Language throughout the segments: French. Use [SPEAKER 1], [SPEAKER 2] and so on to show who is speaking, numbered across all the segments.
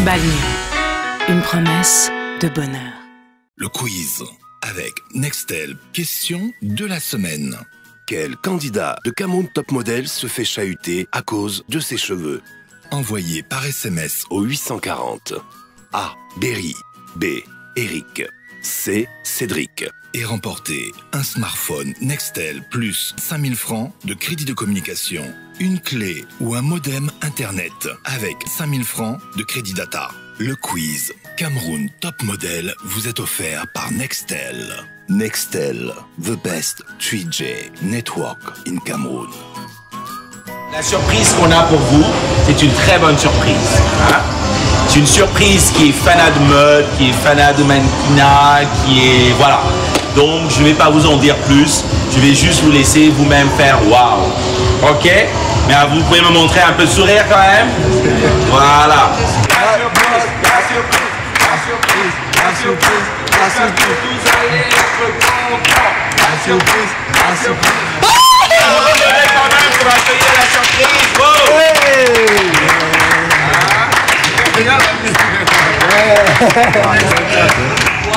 [SPEAKER 1] Balmy, une promesse de bonheur.
[SPEAKER 2] Le quiz avec Nextel. Question de la semaine. Quel candidat de Cameroun Top Model se fait chahuter à cause de ses cheveux? Envoyé par SMS au 840. A. Berry. B. Eric. C. Cédric. Et remporter un smartphone Nextel plus 5000 francs de crédit de communication, une clé ou un modem internet avec 5000 francs de crédit data. Le quiz Cameroun Top Model vous est offert par Nextel. Nextel, the best 3G network in Cameroun.
[SPEAKER 3] La surprise qu'on a pour vous, c'est une très bonne surprise. Hein? C'est une surprise qui est fanat de mode, qui est fanat de mannequinat, qui est... Voilà. Donc, je ne vais pas vous en dire plus. Je vais juste vous laisser vous-même faire waouh. Ok? Mais vous pouvez me montrer un peu de sourire quand même? Voilà. La surprise, la surprise, la surprise, la surprise, la surprise. Vous allez être contents. La surprise, la surprise. Revenez quand même pour accueillir la surprise.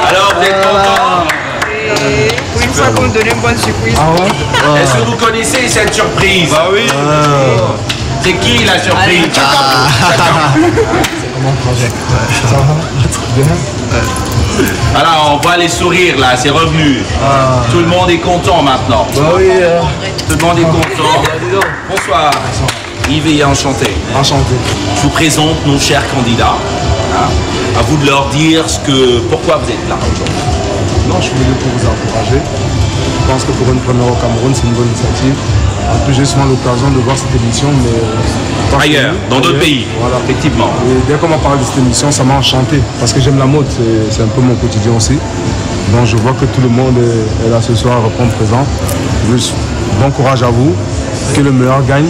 [SPEAKER 3] Alors, vous êtes contents?
[SPEAKER 4] Pour une fois qu'on me donne une bonne surprise.
[SPEAKER 3] Ah ouais? Est-ce que vous connaissez cette surprise? Bah oui. C'est qui la surprise?
[SPEAKER 5] C'est comment le projet? Ça va? Bien?
[SPEAKER 3] Alors, on voit les sourires là, c'est revenu. Tout le monde est content maintenant.
[SPEAKER 5] Bah oui.
[SPEAKER 3] Tout le monde est content. Bonsoir. Yves et enchanté.
[SPEAKER 5] Enchanté.
[SPEAKER 3] Je vous présente nos chers candidats. À vous de leur dire pourquoi vous êtes là aujourd'hui.
[SPEAKER 5] Non, je suis venu pour vous encourager. Je pense que pour une première au Cameroun, c'est une bonne initiative. En plus, j'ai souvent l'occasion de voir cette émission, mais...
[SPEAKER 3] ailleurs, dans d'autres pays,
[SPEAKER 5] voilà.
[SPEAKER 3] Effectivement.
[SPEAKER 5] Et dès qu'on m'a parlé de cette émission, ça m'a enchanté. Parce que j'aime la mode, c'est un peu mon quotidien aussi. Donc je vois que tout le monde est là ce soir à répondre présent. Juste, bon courage à vous, que le meilleur gagne.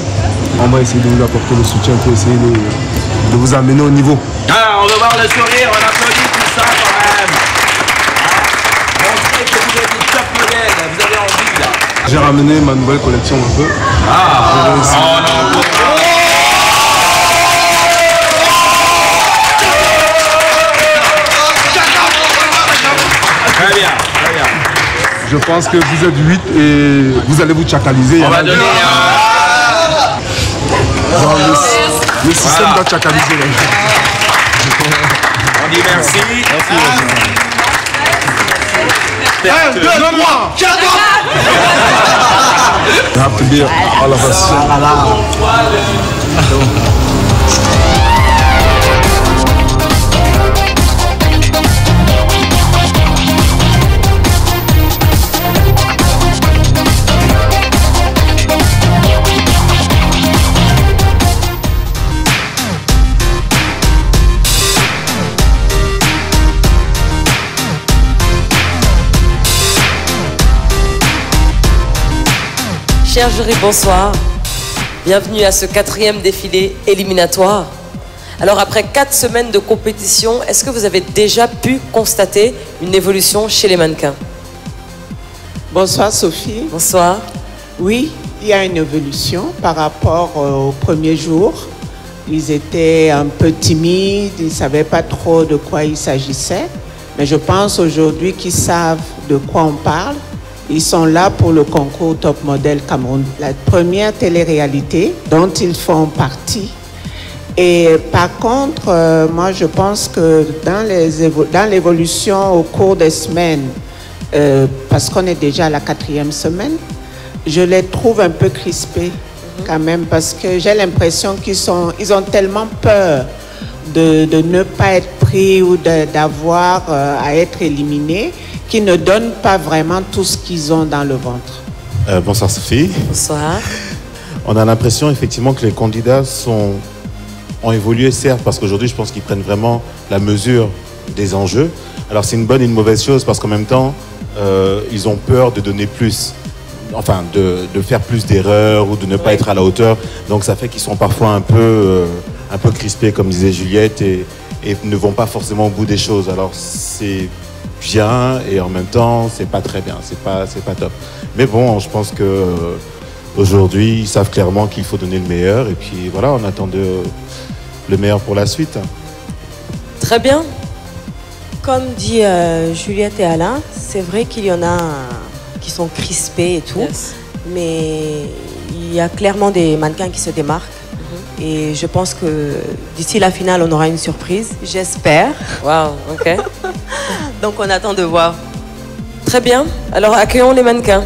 [SPEAKER 5] On va essayer de vous apporter le soutien pour essayer de vous amener au niveau.
[SPEAKER 3] Ah, on va voir le sourire, on applaudit tout ça quand même. Montrez que vous êtes des top modèles, vous avez envie là.
[SPEAKER 5] J'ai ramené ma nouvelle collection un peu.
[SPEAKER 3] Ah, oh non, très bien, très bien.
[SPEAKER 5] Je pense que vous êtes 8 et vous allez vous tchakaliser.
[SPEAKER 3] On va donner
[SPEAKER 5] le système doit tchakaliser.
[SPEAKER 3] On dit merci.
[SPEAKER 5] You have to be all of us.
[SPEAKER 6] Chers jurys, bonsoir. Bienvenue à ce 4e défilé éliminatoire. Alors après 4 semaines de compétition, est-ce que vous avez déjà pu constater une évolution chez les mannequins?
[SPEAKER 4] Bonsoir Sophie.
[SPEAKER 6] Bonsoir.
[SPEAKER 4] Oui, il y a une évolution par rapport au premier jour. Ils étaient un peu timides, ils ne savaient pas trop de quoi il s'agissait. Mais je pense aujourd'hui qu'ils savent de quoi on parle. Ils sont là pour le concours Top Model Cameroun, la première télé-réalité dont ils font partie. Et par contre, moi je pense que dans l'évolution au cours des semaines, parce qu'on est déjà à la 4e semaine, je les trouve un peu crispés quand même, parce que j'ai l'impression qu'ils ont tellement peur de ne pas être pris ou d'avoir à être éliminés, qui ne donnent pas vraiment tout ce qu'ils ont dans le ventre.
[SPEAKER 7] Bonsoir Sophie.
[SPEAKER 6] Bonsoir.
[SPEAKER 7] On a l'impression effectivement que les candidats ont évolué, certes, parce qu'aujourd'hui je pense qu'ils prennent vraiment la mesure des enjeux. Alors c'est une bonne et une mauvaise chose, parce qu'en même temps, ils ont peur de donner plus, enfin de faire plus d'erreurs ou de ne pas être à la hauteur. Donc ça fait qu'ils sont parfois un peu crispés, comme disait Juliette, et ne vont pas forcément au bout des choses. Alors c'est bien et en même temps c'est pas très bien, c'est pas top. Mais bon, je pense que aujourd'hui ils savent clairement qu'il faut donner le meilleur, et puis voilà, on attend le meilleur pour la suite.
[SPEAKER 6] Très bien.
[SPEAKER 8] Comme dit Juliette et Alain, c'est vrai qu'il y en a qui sont crispés et tout, mais il y a clairement des mannequins qui se démarquent. Et je pense que d'ici la finale, on aura une surprise, j'espère.
[SPEAKER 6] Waouh, ok.
[SPEAKER 8] Donc on attend de voir.
[SPEAKER 6] Très bien. Alors accueillons les mannequins.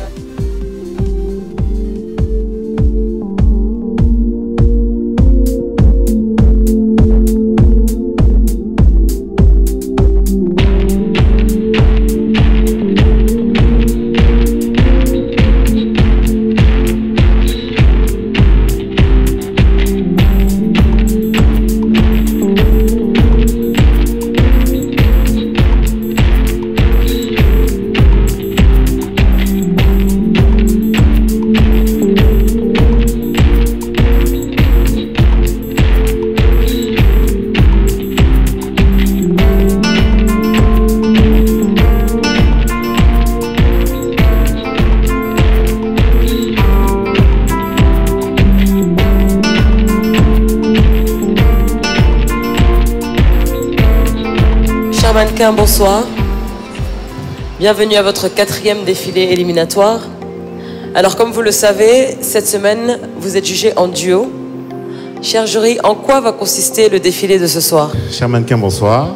[SPEAKER 6] Mannequins, bonsoir. Bienvenue à votre 4e défilé éliminatoire. Alors comme vous le savez, cette semaine, vous êtes jugés en duo. Cher jury, en quoi va consister le défilé de ce soir?
[SPEAKER 7] Chers mannequins, bonsoir.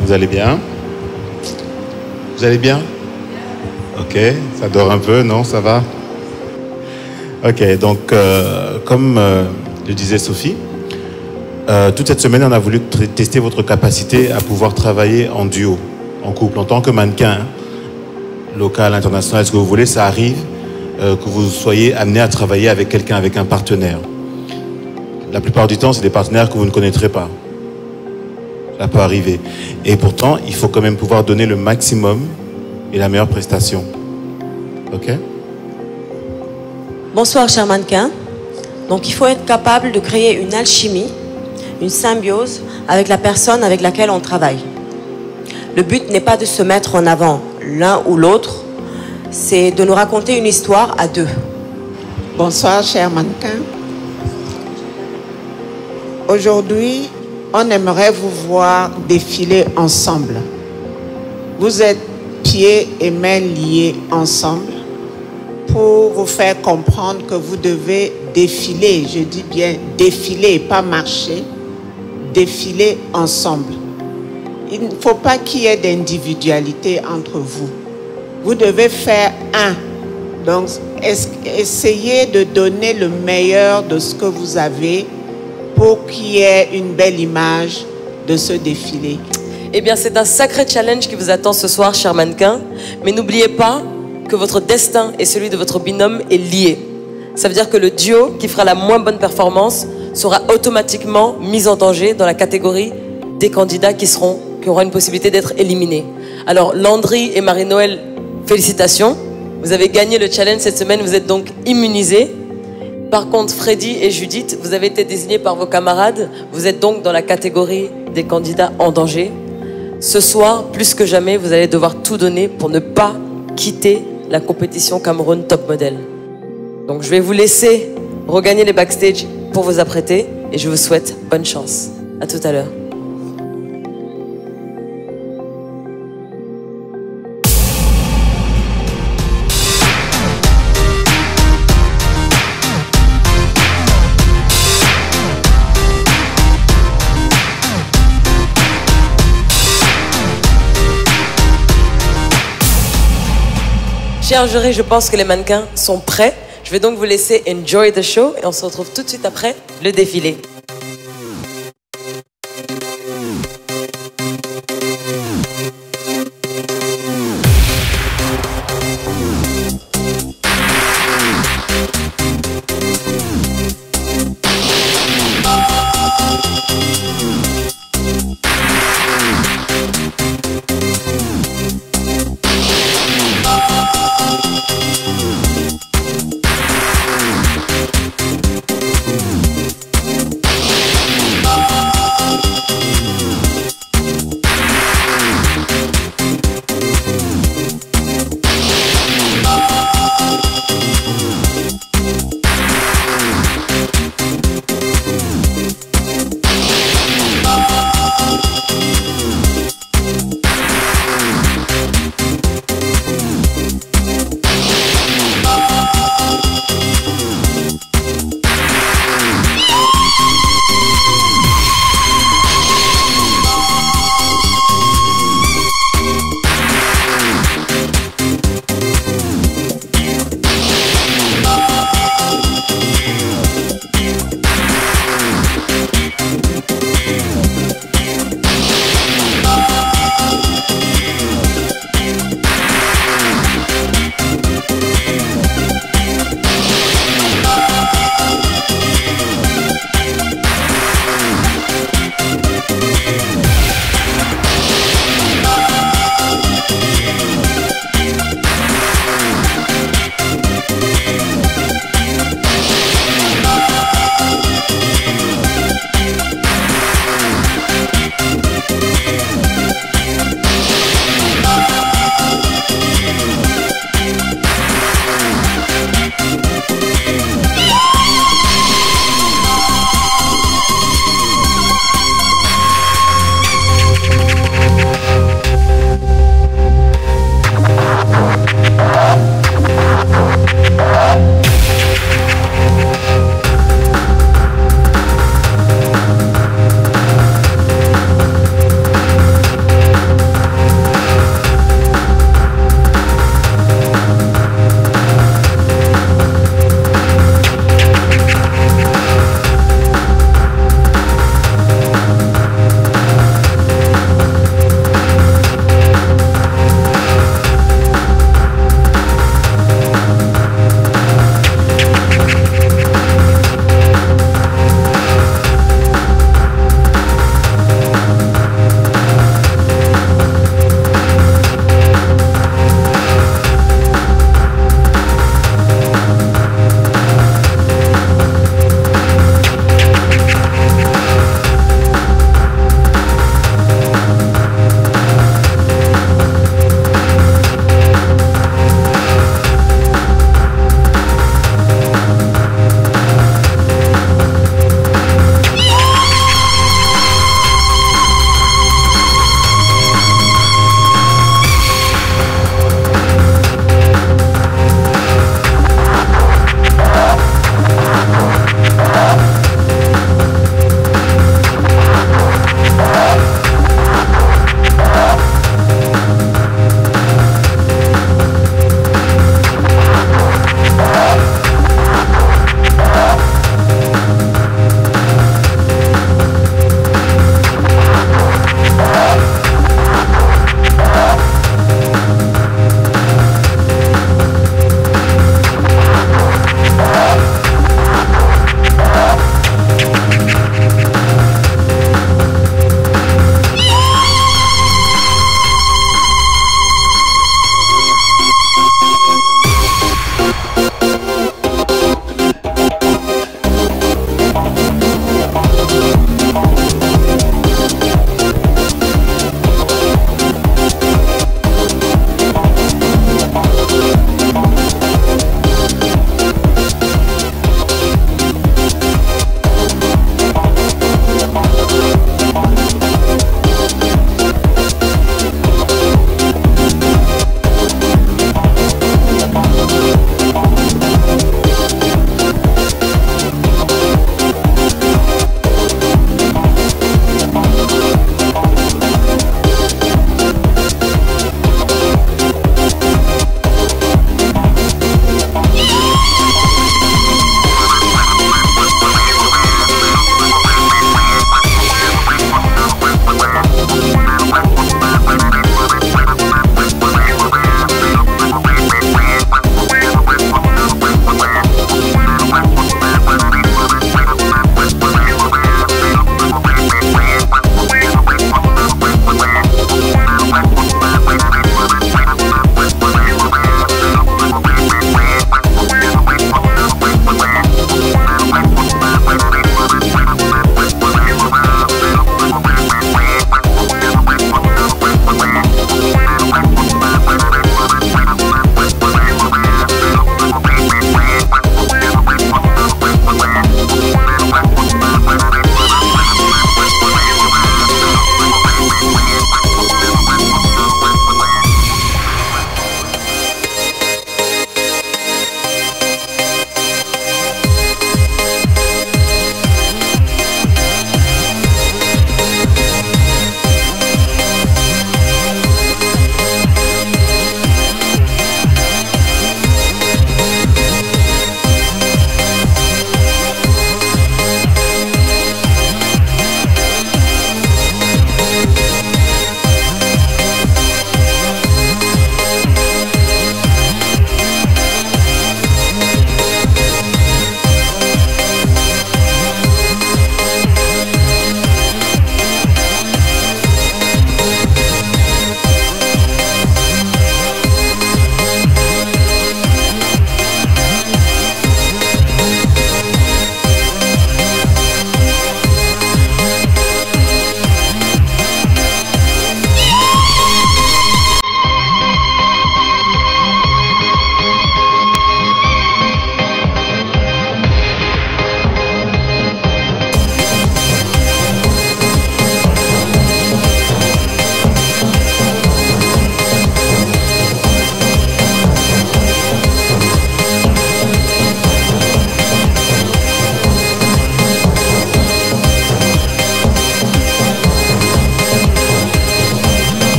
[SPEAKER 7] Vous allez bien? Vous allez bien? Ok, ça dort un peu, non? Ça va? Ok, donc comme le disait Sophie, toute cette semaine, on a voulu tester votre capacité à pouvoir travailler en duo, en couple, en tant que mannequin, local, international, ce que vous voulez, ça arrive que vous soyez amené à travailler avec quelqu'un, avec un partenaire. La plupart du temps, c'est des partenaires que vous ne connaîtrez pas. Ça peut arriver. Et pourtant, il faut quand même pouvoir donner le maximum et la meilleure prestation. Ok?
[SPEAKER 8] Bonsoir, chers mannequins. Donc il faut être capable de créer une alchimie, une symbiose avec la personne avec laquelle on travaille. Le but n'est pas de se mettre en avant l'un ou l'autre, c'est de nous raconter une histoire à deux.
[SPEAKER 4] Bonsoir, chers mannequins. Aujourd'hui, on aimerait vous voir défiler ensemble. Vous êtes pieds et mains liés ensemble pour vous faire comprendre que vous devez défiler, je dis bien défiler, pas marcher, défiler ensemble. Il ne faut pas qu'il y ait d'individualité entre vous. Vous devez faire un. Donc, essayez de donner le meilleur de ce que vous avez pour qu'il y ait une belle image de ce défilé.
[SPEAKER 6] Eh bien, c'est un sacré challenge qui vous attend ce soir, chers mannequins. Mais n'oubliez pas que votre destin et celui de votre binôme est lié. Ça veut dire que le duo qui fera la moins bonne performance sera automatiquement mis en danger dans la catégorie des candidats qui auront une possibilité d'être éliminés. Alors, Landry et Marie-Noël, félicitations. Vous avez gagné le challenge cette semaine, vous êtes donc immunisés. Par contre, Freddy et Judith, vous avez été désignés par vos camarades. Vous êtes donc dans la catégorie des candidats en danger. Ce soir, plus que jamais, vous allez devoir tout donner pour ne pas quitter la compétition Cameroun Top Model. Donc, je vais vous laisser regagner les backstage pour vous apprêter et je vous souhaite bonne chance. À tout à l'heure. Chers jurys, je pense que les mannequins sont prêts. Je vais donc vous laisser enjoy the show et on se retrouve tout de suite après le défilé.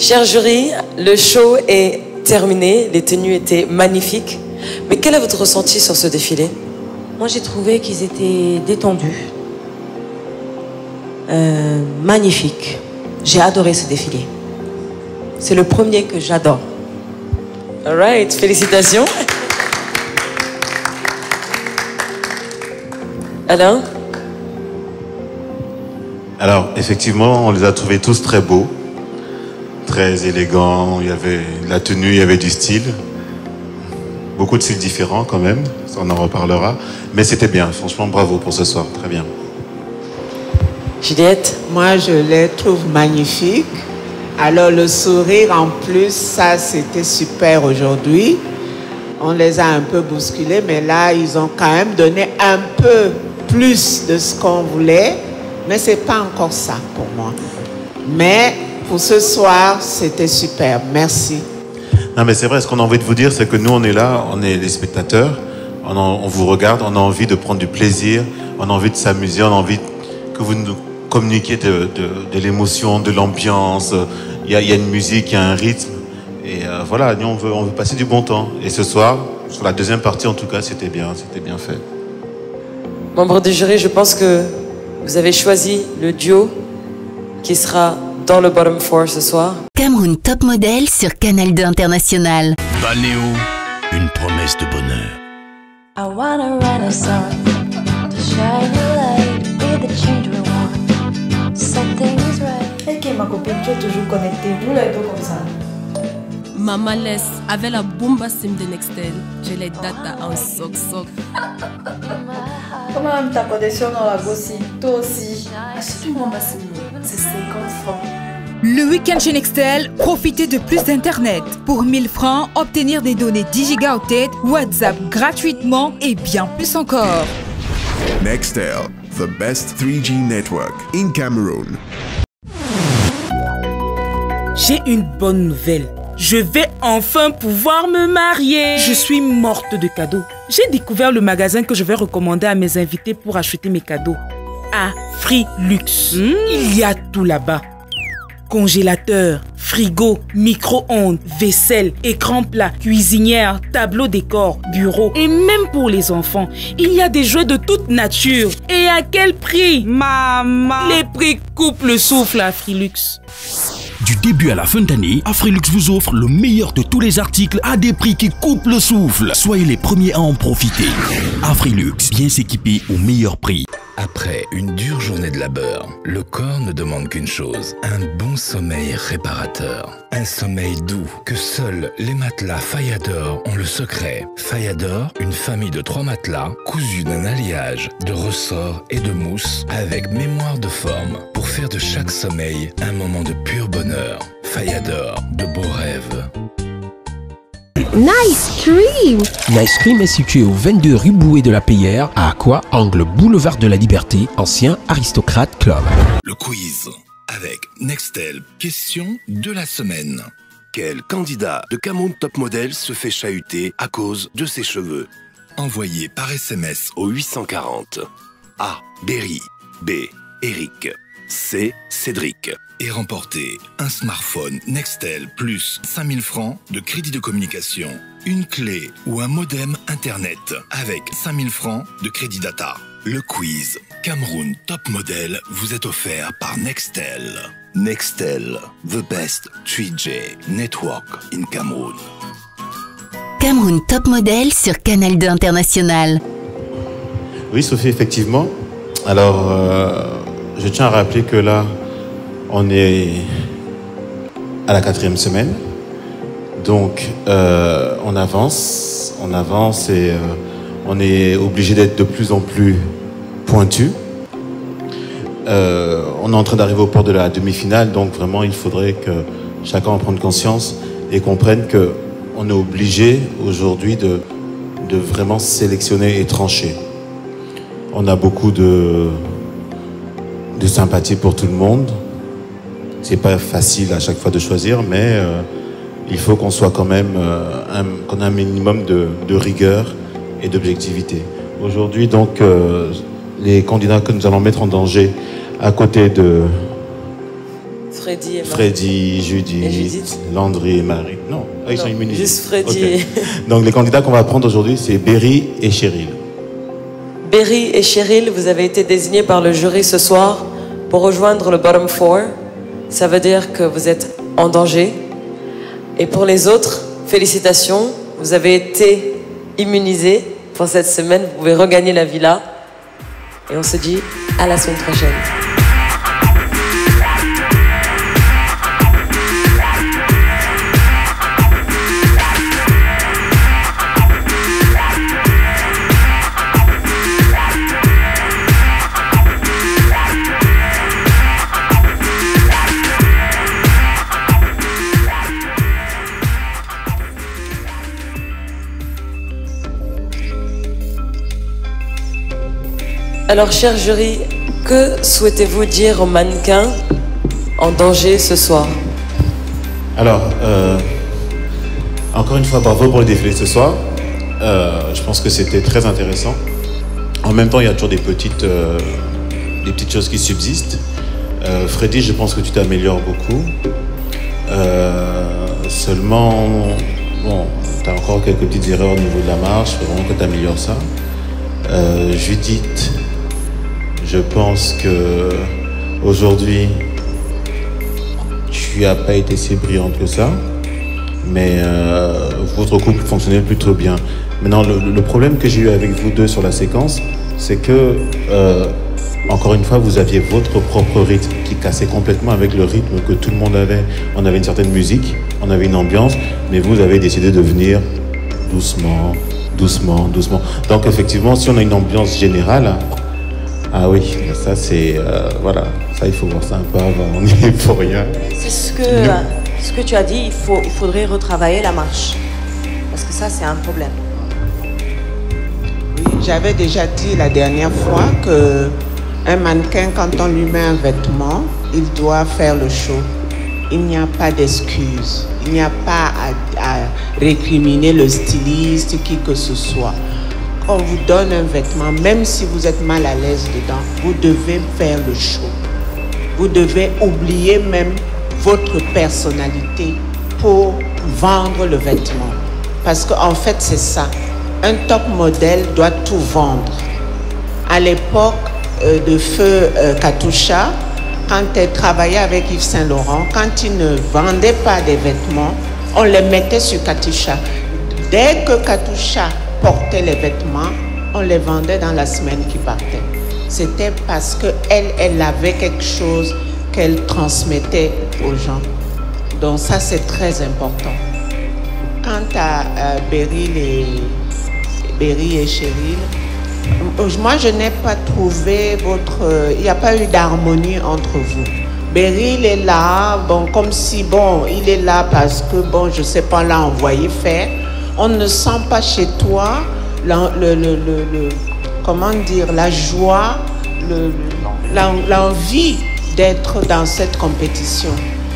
[SPEAKER 6] Cher jury, le show est terminé, les tenues étaient magnifiques. Mais quel est votre ressenti sur ce défilé?
[SPEAKER 8] Moi, j'ai trouvé qu'ils étaient détendus. Magnifiques. J'ai adoré ce défilé. C'est le premier que j'adore.
[SPEAKER 6] All right, félicitations. Alain?
[SPEAKER 7] Alors, effectivement, on les a trouvés tous très beaux, très élégants. Il y avait la tenue, il y avait du style. Beaucoup de styles différents quand même, ça on en reparlera. Mais c'était bien, franchement, bravo pour ce soir, très bien.
[SPEAKER 6] Juliette?
[SPEAKER 4] Moi, je les trouve magnifiques. Alors, le sourire en plus, ça, c'était super aujourd'hui. On les a un peu bousculés, mais là, ils ont quand même donné un peu plus de ce qu'on voulait. Mais ce n'est pas encore ça pour moi. Mais pour ce soir, c'était super. Merci.
[SPEAKER 7] Non, mais c'est vrai, ce qu'on a envie de vous dire, c'est que nous, on est là, on est les spectateurs, on vous regarde, on a envie de prendre du plaisir, on a envie de s'amuser, on a envie que vous nous communiquiez de l'émotion, de l'ambiance. Il y a une musique, il y a un rythme. Et voilà, nous, on veut passer du bon temps. Et ce soir, sur la deuxième partie, en tout cas, c'était bien fait.
[SPEAKER 6] Membre du jury, je pense que vous avez choisi le duo qui sera dans le bottom 4 ce soir.
[SPEAKER 9] Cameroun Top Model sur Canal 2 International.
[SPEAKER 2] Balnéo, une promesse de bonheur.
[SPEAKER 10] I wanna run a song to shine a light with the change we want. Something's right.
[SPEAKER 11] Ok, ma copine, tu es toujours connectée. Vous les deux comme ça.
[SPEAKER 12] Maman laisse avec la bomba sim de Nextel. J'ai les datas en soc.
[SPEAKER 11] Comment même ta connexion dans la gossi? Toi aussi.
[SPEAKER 12] Achète une bomba sim, c'est 50 francs.
[SPEAKER 13] Le week-end chez Nextel, profitez de plus d'internet. Pour 1000 francs, obtenir des données 10 gigaoctets, WhatsApp gratuitement et bien plus encore.
[SPEAKER 14] Nextel, the best 3G network in Cameroon.
[SPEAKER 15] J'ai une bonne nouvelle. Je vais enfin pouvoir me marier. Je suis morte de cadeaux. J'ai découvert le magasin que je vais recommander à mes invités pour acheter mes cadeaux. Afrilux. Il y a tout là-bas. Congélateur, frigo, micro-ondes, vaisselle, écran plat, cuisinière, tableau décor, bureau et même pour les enfants, il y a des jouets de toute nature. Et à quel prix? Maman! Les prix coupent le souffle à Afrilux.
[SPEAKER 16] Du début à la fin d'année, Afrilux vous offre le meilleur de tous les articles à des prix qui coupent le souffle. Soyez les premiers à en profiter. Afrilux, bien s'équiper au meilleur prix.
[SPEAKER 2] Après une dure journée de labeur, le corps ne demande qu'une chose, un bon sommeil réparateur. Un sommeil doux que seuls les matelas Fayador ont le secret. Fayador, une famille de 3 matelas cousus d'un alliage de ressorts et de mousse avec mémoire de forme pour faire de chaque sommeil un moment de pur bonheur. Fayador, de beaux rêves.
[SPEAKER 17] Nice Cream! Nice Cream est situé au 22 rue Bouet de la Payère, à Aqua, angle boulevard de la Liberté, ancien Aristocrate Club.
[SPEAKER 2] Le quiz avec Nextel. Question de la semaine. Quel candidat de Cameroun Top Model se fait chahuter à cause de ses cheveux? Envoyé par SMS au 840. A. Berry. B. Eric. C. Cédric. Et remporter un smartphone Nextel plus 5000 francs de crédit de communication, une clé ou un modem internet avec 5000 francs de crédit data. Le quiz Cameroun Top Model vous est offert par Nextel. Nextel, the best 3G network in Cameroun.
[SPEAKER 9] Cameroun Top Model sur Canal 2 International.
[SPEAKER 7] Oui, Sophie, effectivement. Alors, je tiens à rappeler que là, on est à la 4e semaine. Donc, on avance et on est obligé d'être de plus en plus pointu. On est en train d'arriver au port de la demi-finale, donc vraiment, il faudrait que chacun en prenne conscience et comprenne qu'on est obligé aujourd'hui de vraiment sélectionner et trancher. On a beaucoup de sympathie pour tout le monde. C'est pas facile à chaque fois de choisir, mais il faut qu'on soit quand même qu'on ait un minimum de rigueur et d'objectivité. Aujourd'hui, donc, les candidats que nous allons mettre en danger à côté de
[SPEAKER 6] Freddy et Marie.
[SPEAKER 7] Freddy, Judith, Landry et Marie. Non, ils sont immunisés.
[SPEAKER 6] Juste Freddy.
[SPEAKER 7] Okay. Donc les candidats qu'on va prendre aujourd'hui, c'est Berry et Cheryl.
[SPEAKER 6] Berry et Cheryl, vous avez été désignés par le jury ce soir pour rejoindre le bottom 4. Ça veut dire que vous êtes en danger. Et pour les autres, félicitations, vous avez été immunisés pour cette semaine. Vous pouvez regagner la villa. Et on se dit à la semaine prochaine. Alors, cher jury, que souhaitez-vous dire aux mannequins en danger ce soir?
[SPEAKER 7] Alors, encore une fois, bravo pour le défilé ce soir. Je pense que c'était très intéressant. En même temps, il y a toujours des petites choses qui subsistent. Freddy, je pense que tu t'améliores beaucoup. Seulement, bon, tu as encore quelques petites erreurs au niveau de la marche. Il faut vraiment que tu améliores ça. Judith, je pense que aujourd'hui, tu n'as pas été si brillante que ça, mais votre couple fonctionnait plutôt bien. Maintenant, le problème que j'ai eu avec vous deux sur la séquence, c'est que, encore une fois, vous aviez votre propre rythme qui cassait complètement avec le rythme que tout le monde avait. On avait une certaine musique, on avait une ambiance, mais vous avez décidé de venir doucement, doucement, doucement. Donc effectivement, si on a une ambiance générale, ah oui, ça c'est, voilà, ça il faut voir ça un peu avant, on n'y est pour rien.
[SPEAKER 8] C'est ce que tu as dit, il faudrait retravailler la marche. Parce que ça c'est un problème.
[SPEAKER 4] Oui, j'avais déjà dit la dernière fois que un mannequin, quand on lui met un vêtement, il doit faire le show. Il n'y a pas d'excuse. Il n'y a pas à récriminer le styliste, qui que ce soit. On vous donne un vêtement, même si vous êtes mal à l'aise dedans, vous devez faire le show. Vous devez oublier même votre personnalité pour vendre le vêtement. Parce qu'en fait, c'est ça. Un top modèle doit tout vendre. À l'époque de feu Katusha, quand elle travaillait avec Yves Saint Laurent, quand il ne vendait pas des vêtements, on les mettait sur Katusha. Dès que Katusha portait les vêtements, on les vendait dans la semaine qui partait. C'était parce qu'elle avait quelque chose qu'elle transmettait aux gens. Donc ça, c'est très important. Quant à Berry et Cheryl, moi, je n'ai pas trouvé il n'y a pas eu d'harmonie entre vous. Berry, il est là, bon, comme si, bon, il est là parce que, bon, je ne sais pas, l'a envoyé faire. On ne sent pas chez toi comment dire, la joie, l'envie d'être dans cette compétition.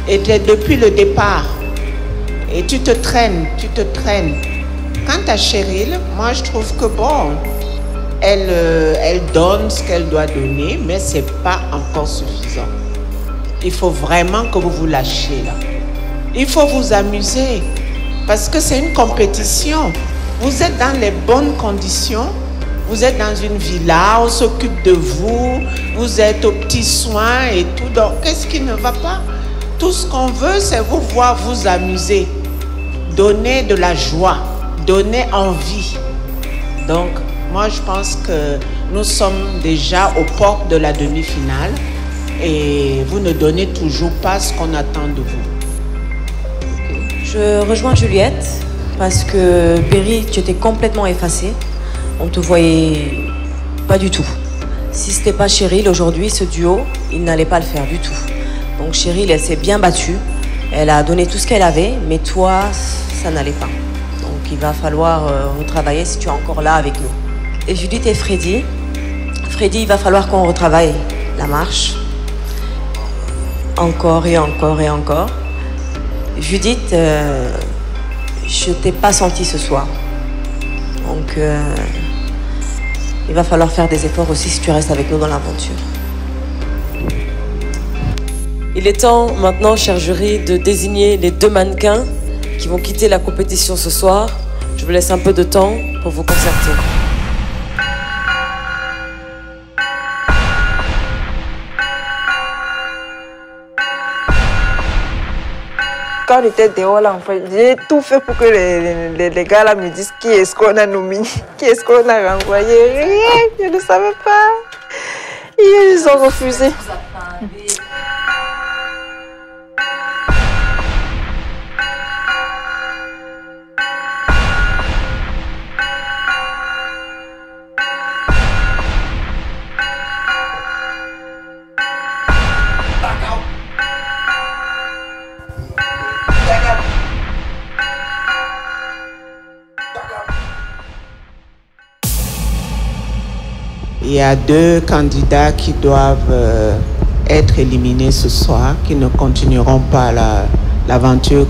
[SPEAKER 4] Et depuis le départ, et tu te traînes. Quant à Cheryl, moi, je trouve que, bon, elle donne ce qu'elle doit donner, mais ce n'est pas encore suffisant. Il faut vraiment que vous vous lâchiez là. Il faut vous amuser. Parce que c'est une compétition. Vous êtes dans les bonnes conditions. Vous êtes dans une villa, on s'occupe de vous. Vous êtes aux petits soins et tout. Donc, qu'est-ce qui ne va pas? Tout ce qu'on veut, c'est vous voir vous amuser. Donner de la joie. Donner envie. Donc, moi, je pense que nous sommes déjà aux portes de la demi-finale. Et vous ne donnez toujours pas ce qu'on attend de vous.
[SPEAKER 8] Je rejoins Juliette parce que Berry, tu étais complètement effacée. On te voyait pas du tout. Si ce n'était pas Cheryl aujourd'hui, ce duo, il n'allait pas le faire du tout. Donc Cheryl, elle s'est bien battue. Elle a donné tout ce qu'elle avait, mais toi, ça n'allait pas. Donc il va falloir retravailler si tu es encore là avec nous. Et Judith et Freddy, il va falloir qu'on retravaille la marche. Encore et encore et encore. Judith, je ne t'ai pas senti ce soir. Donc, il va falloir faire des efforts aussi si tu restes avec nous dans l'aventure.
[SPEAKER 6] Il est temps maintenant, cher jury, de désigner les 2 mannequins qui vont quitter la compétition ce soir. Je vous laisse un peu de temps pour vous concerter.
[SPEAKER 11] Quand on était dehors là, en fait, j'ai tout fait pour que les gars là me disent qui est-ce qu'on a nominé, qui est-ce qu'on a renvoyé. Rien, je ne savais pas. Ils ont refusé.
[SPEAKER 4] Il y a 2 candidats qui doivent être éliminés ce soir, qui ne continueront pas l'aventure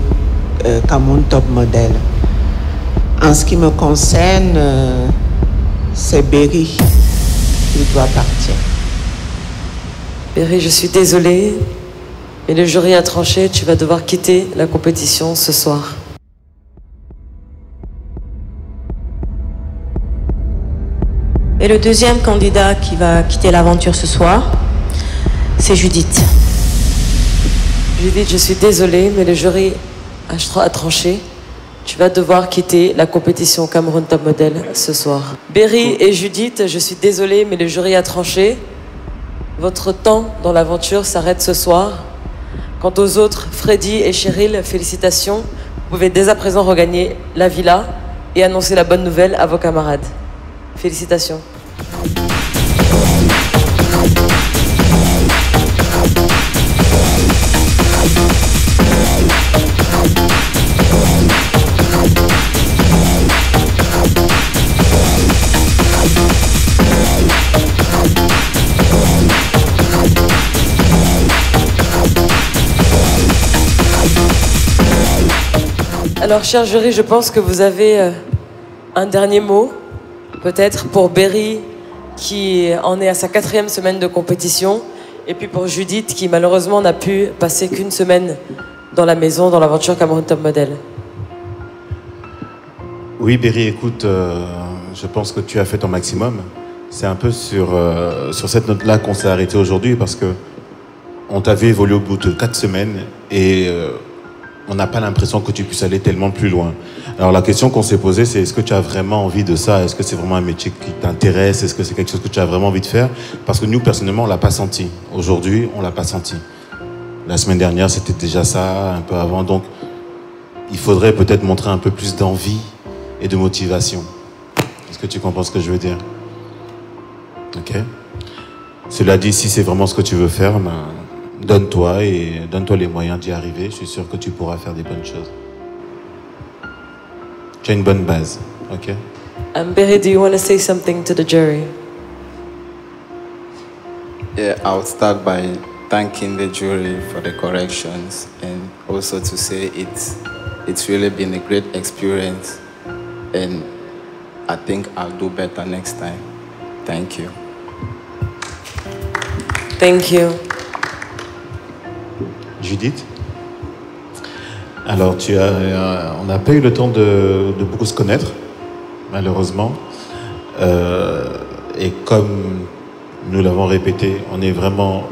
[SPEAKER 4] Cameroun Top Model. En ce qui me concerne, c'est Berry qui doit partir.
[SPEAKER 6] Berry, je suis désolée, mais le jury a tranché, tu vas devoir quitter la compétition ce soir.
[SPEAKER 8] Et le deuxième candidat qui va quitter l'aventure ce soir, c'est Judith.
[SPEAKER 6] Judith, je suis désolée, mais le jury a tranché. Tu vas devoir quitter la compétition Cameroun Top Model ce soir. Berry et Judith, je suis désolée, mais le jury a tranché. Votre temps dans l'aventure s'arrête ce soir. Quant aux autres, Freddy et Cheryl, félicitations. Vous pouvez dès à présent regagner la villa et annoncer la bonne nouvelle à vos camarades. Félicitations. Alors, cher jury, je pense que vous avez un dernier mot. Peut-être pour Berry, qui en est à sa 4e semaine de compétition, et puis pour Judith, qui malheureusement n'a pu passer qu'une semaine dans la maison, dans l'aventure Cameroun Top Model.
[SPEAKER 7] Oui, Berry, écoute, je pense que tu as fait ton maximum. C'est un peu sur cette note-là qu'on s'est arrêté aujourd'hui, parce que on t'a vu évoluer au bout de 4 semaines, et on n'a pas l'impression que tu puisses aller tellement plus loin. Alors la question qu'on s'est posée, c'est est-ce que tu as vraiment envie de ça? Est-ce que c'est vraiment un métier qui t'intéresse? Est-ce que c'est quelque chose que tu as vraiment envie de faire? Parce que nous, personnellement, on l'a pas senti. Aujourd'hui, on l'a pas senti. La semaine dernière, c'était déjà ça, un peu avant. Donc, il faudrait peut-être montrer un peu plus d'envie et de motivation. Est-ce que tu comprends ce que je veux dire? Ok. Cela dit, si c'est vraiment ce que tu veux faire, ben, donne-toi les moyens d'y arriver. Je suis sûr que tu pourras faire des bonnes choses. Tu as une bonne base, ok?
[SPEAKER 6] Berry, do you want to say something to the jury?
[SPEAKER 18] Yeah, I would start by thanking the jury for the corrections and also to say it's really been a great experience and I think I'll do better next time. Thank you.
[SPEAKER 6] Thank you.
[SPEAKER 7] Judith? Alors, on n'a pas eu le temps de beaucoup se connaître, malheureusement. Et comme nous l'avons répété, on est vraiment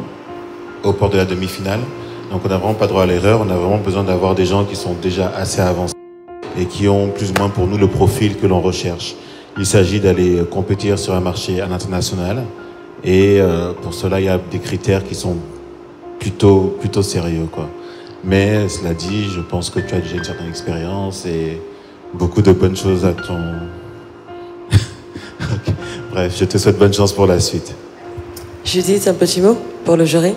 [SPEAKER 7] au port de la demi-finale. Donc, on n'a vraiment pas droit à l'erreur. On a vraiment besoin d'avoir des gens qui sont déjà assez avancés et qui ont plus ou moins pour nous le profil que l'on recherche. Il s'agit d'aller compétir sur un marché à l'international. Et pour cela, il y a des critères qui sont plutôt sérieux, quoi. Mais cela dit, je pense que tu as déjà une certaine expérience et beaucoup de bonnes choses à ton... Okay. Bref, je te souhaite bonne chance pour la suite.
[SPEAKER 6] Judith, un petit mot pour le jury?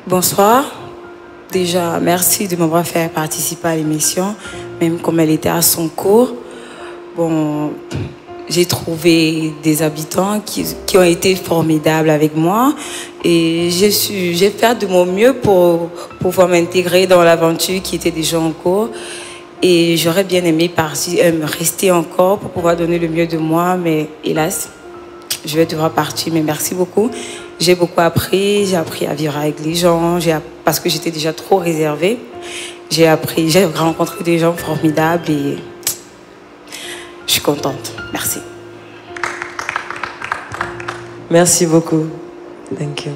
[SPEAKER 19] Bonsoir. Déjà, merci de m'avoir fait participer à l'émission, même comme elle était à son cours. Bon... J'ai trouvé des habitants qui ont été formidables avec moi et j'ai fait de mon mieux pour pouvoir m'intégrer dans l'aventure qui était déjà en cours. Et j'aurais bien aimé rester encore pour pouvoir donner le mieux de moi, mais hélas, je vais devoir partir. Mais merci beaucoup J'ai beaucoup appris, j'ai appris à vivre avec les gens, parce que j'étais déjà trop réservée. J'ai rencontré des gens formidables et je suis contente. Merci.
[SPEAKER 6] Merci beaucoup. Thank you.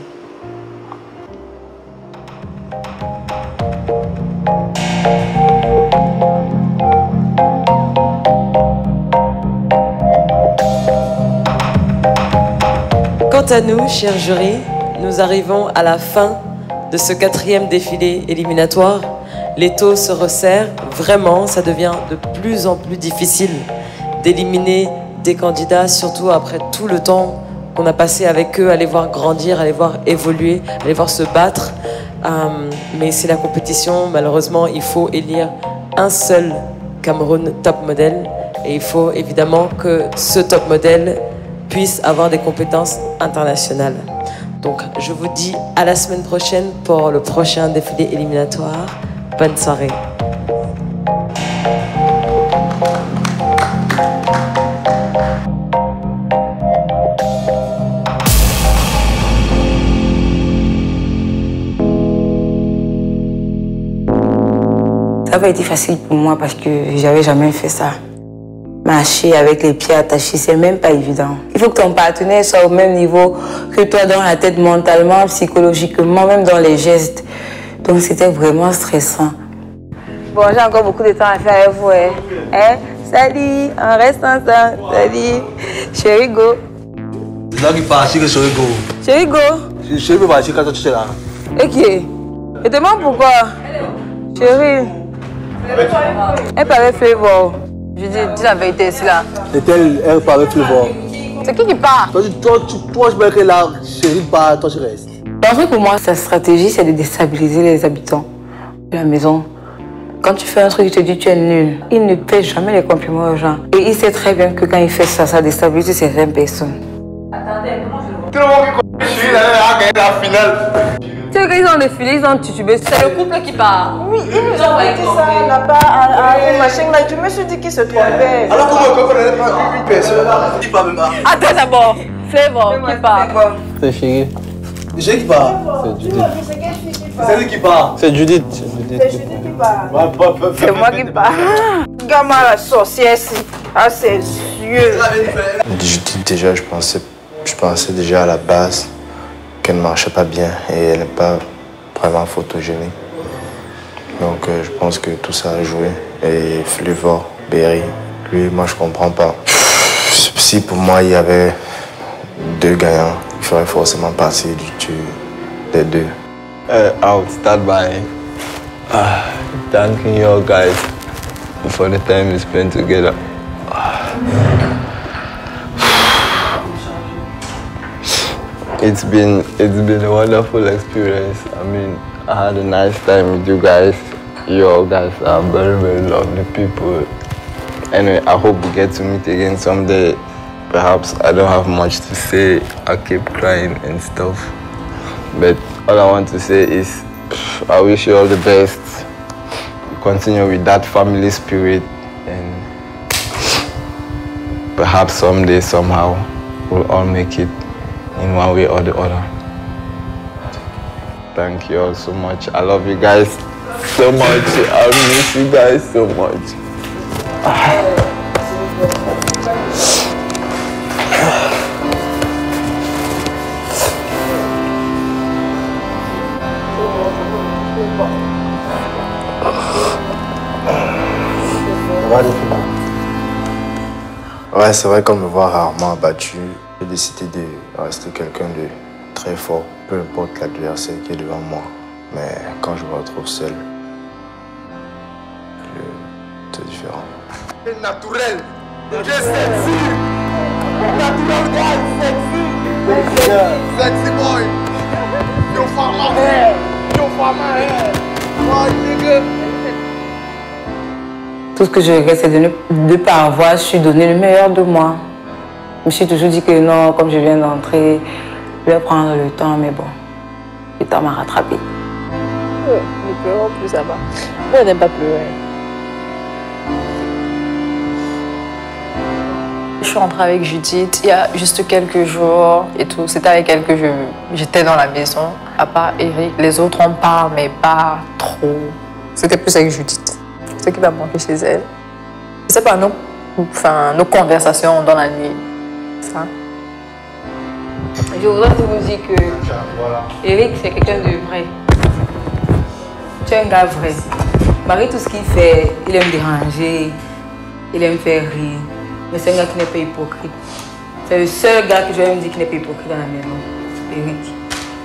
[SPEAKER 6] Quant à nous, chers jurys, nous arrivons à la fin de ce 4e défilé éliminatoire. Les taux se resserrent, vraiment, ça devient de plus en plus difficile d'éliminer des candidats, surtout après tout le temps qu'on a passé avec eux, à les voir grandir, à les voir évoluer, à les voir se battre. Mais c'est la compétition, malheureusement, il faut élire un seul Cameroun top modèle et il faut évidemment que ce top modèle puisse avoir des compétences internationales. Donc je vous dis à la semaine prochaine pour le prochain défilé éliminatoire. Bonne soirée.
[SPEAKER 19] Ça n'a pas été facile pour moi parce que j'avais jamais fait ça. Marcher avec les pieds attachés, c'est même pas évident. Il faut que ton partenaire soit au même niveau que toi dans la tête, mentalement, psychologiquement, même dans les gestes. Donc c'était vraiment stressant. Bon, j'ai encore beaucoup de temps à faire avec vous. Hein? Salut, on reste ensemble. Salut. Chérie Go.
[SPEAKER 20] C'est là qui part, c'est Chérie Go.
[SPEAKER 19] Chérie Go.
[SPEAKER 20] Chérie Go va quand tu es là.
[SPEAKER 19] Ok. Je demande pourquoi. Chérie. Elle paraît Flavor. Je dis la vérité, c'est là.
[SPEAKER 20] Elle paraît Flavor.
[SPEAKER 19] C'est qui part?
[SPEAKER 20] Toi, je veux que là, Chérie part, toi, tu restes.
[SPEAKER 19] En fait, pour moi, sa stratégie, c'est de déstabiliser les habitants de la maison. Quand tu fais un truc, il te dit tu es nul. Il ne paie jamais les compliments aux gens. Et il sait très bien que quand il fait ça, ça déstabilise certaines personnes.
[SPEAKER 20] Attendez, comment je le vois? Tout le monde qui connaît Chérie, a gagné la finale.
[SPEAKER 19] Tu sais, quand ils ont défilé, ils ont titubé. C'est le couple qui part.
[SPEAKER 11] Oui, ils nous ont dit ça là-bas à machin là. Je me suis dit qu'ils se trompaient.
[SPEAKER 20] Alors comment on connaît pas une personne? Dis pas même pas.
[SPEAKER 19] Attends d'abord. Flavor qui part.
[SPEAKER 20] C'est Chérie. Chérie qui part. C'est Judith. C'est elle qui part. C'est Judith.
[SPEAKER 11] C'est Judith qui part.
[SPEAKER 19] C'est moi qui part.
[SPEAKER 11] Gamin la sorcière, à ses yeux.
[SPEAKER 18] Judith, déjà, je pensais déjà à la base qu'elle ne marchait pas bien et elle n'est pas vraiment photogénique. Donc je pense que tout ça a joué. Et Flavor, Berry, lui, moi je comprends pas. Si pour moi il y avait deux gagnants, il ferait forcément partie des deux.
[SPEAKER 21] I'll start by thanking you guys for the time we spent together. It's been a wonderful experience. I mean, I had a nice time with you guys. You guys are very, very lovely people. Anyway, I hope we get to meet again someday. Perhaps I don't have much to say. I keep crying and stuff. But all I want to say is I wish you all the best. Continue with that family spirit and perhaps someday, somehow, we'll all make it in one way or the other. Thank you all so much. I love you guys so much. I miss you guys so much.
[SPEAKER 18] Ouais, c'est vrai qu'on me voit rarement abattu. J'ai décidé de rester quelqu'un de très fort, peu importe l'adversaire qui est devant moi. Mais quand je me retrouve seul, c'est différent.
[SPEAKER 20] C'est naturel. Tu es sexy. Natural guy, sexy. Sexy boy. Yo, farmer hair. Yo, farmer hair. Oh, nigga.
[SPEAKER 19] Tout ce que je regrette, c'est de ne pas avoir su donner le meilleur de moi. Je me suis toujours dit que non, comme je viens d'entrer, je vais prendre le temps, mais bon, le temps m'a rattrapé.
[SPEAKER 11] Ne pleurons plus, ça va. Moi, on n'aime pas pleurer.
[SPEAKER 19] Je
[SPEAKER 1] suis rentrée avec Judith il y a juste quelques jours et tout. C'était avec elle que j'étais dans la maison. À part Eric, les autres on parle, mais pas trop. C'était plus avec Judith. Ce qui m'a manqué chez elle. C'est pas nos conversations dans la nuit. Ça.
[SPEAKER 19] Je voudrais vous dire que Eric, c'est quelqu'un de vrai. Tu es un gars vrai. Malgré tout ce qu'il fait, il aime déranger, il aime faire rire. Mais c'est un gars qui n'est pas hypocrite. C'est le seul gars que je vais me dire qui n'est pas hypocrite dans la maison. Eric.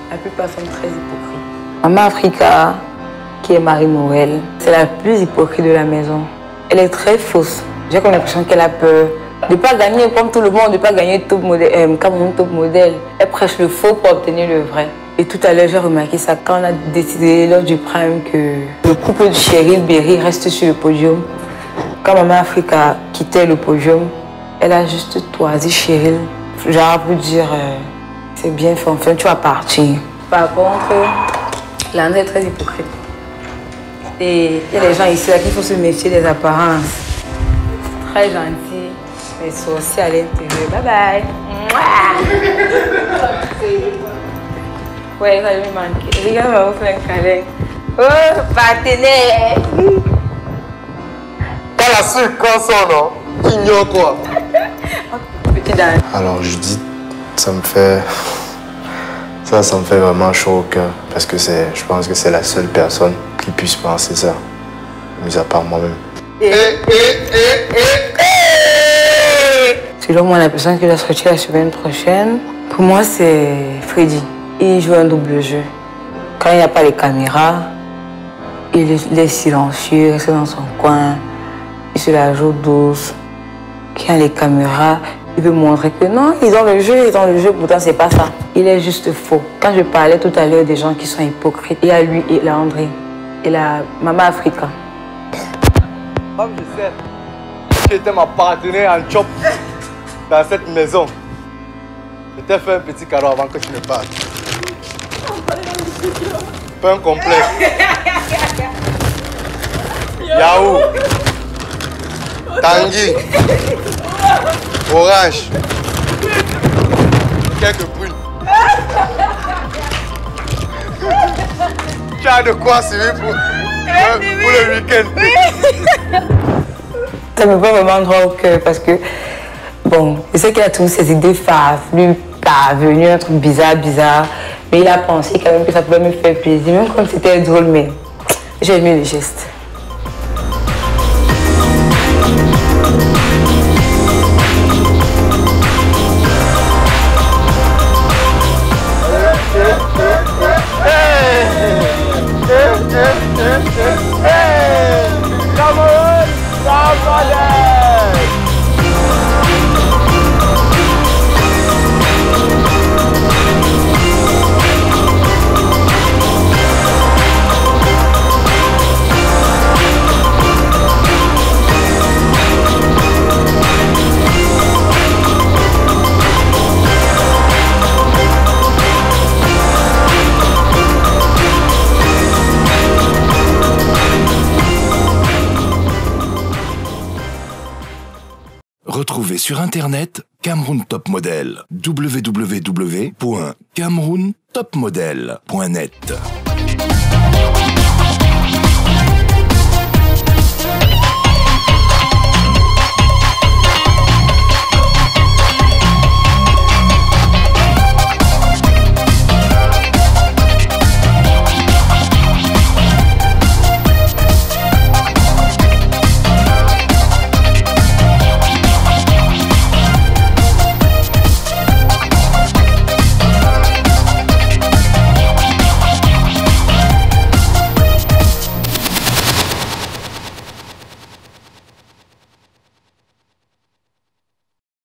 [SPEAKER 19] La plupart sont très hypocrites. Maman Africa, qui est Marie-Noël, c'est la plus hypocrite de la maison. Elle est très fausse. J'ai comme l'impression qu'elle a peur de ne pas gagner comme tout le monde, de ne pas gagner Cameroun Top Model. Elle prêche le faux pour obtenir le vrai. Et tout à l'heure, j'ai remarqué ça quand on a décidé lors du prime que le couple de Cheryl Berry reste sur le podium. Quand Maman Africa quittait le podium, elle a juste toisi Cheryl. Genre pour dire, c'est bien fait, enfin tu vas partir. Par contre, Landry est très hypocrite. Et il y a des gens ici là qu'il faut se méfier des apparences. Très gentil, mais sorcier à l'intérieur. Bye bye. Ouais, ça lui manque. Les gars vont vous faire un câlin. Oh, partenaire.
[SPEAKER 20] T'as la circonstance, non? Tu ignores quoi?
[SPEAKER 19] Petit Dan.
[SPEAKER 21] Alors Judith, ça me fait vraiment chaud au cœur parce que je pense que c'est la seule personne qui puisse penser ça, mis à part moi-même.
[SPEAKER 19] Selon moi, la personne qui doit sortir la semaine prochaine, pour moi, c'est Freddy. Il joue un double jeu. Quand il n'y a pas les caméras, il est silencieux, il reste dans son coin, il se la joue douce. Quand il y a les caméras, il veut montrer que non, ils ont le jeu, pourtant c'est pas ça. Il est juste faux. Quand je parlais tout à l'heure des gens qui sont hypocrites, il y a lui et la André et la Maman Africa.
[SPEAKER 20] Comme je sais, tu étais ma partenaire en job dans cette maison. Je t'ai fait un petit cadeau avant que tu ne partes. Pas un complet. Yahoo, Tanguy, Orange, quelques prunes. Tu as de quoi suivre pour le week-end.
[SPEAKER 19] Ça me fait vraiment droit au cœur parce que, bon, je sais qu'il a tous ces idées farfelues, parvenues, un truc bizarre, mais il a pensé quand même que ça pouvait me faire plaisir, même quand c'était drôle, mais j'ai aimé le geste.
[SPEAKER 2] Retrouvez sur Internet Cameroun Top Model. www.camerountopmodel.net.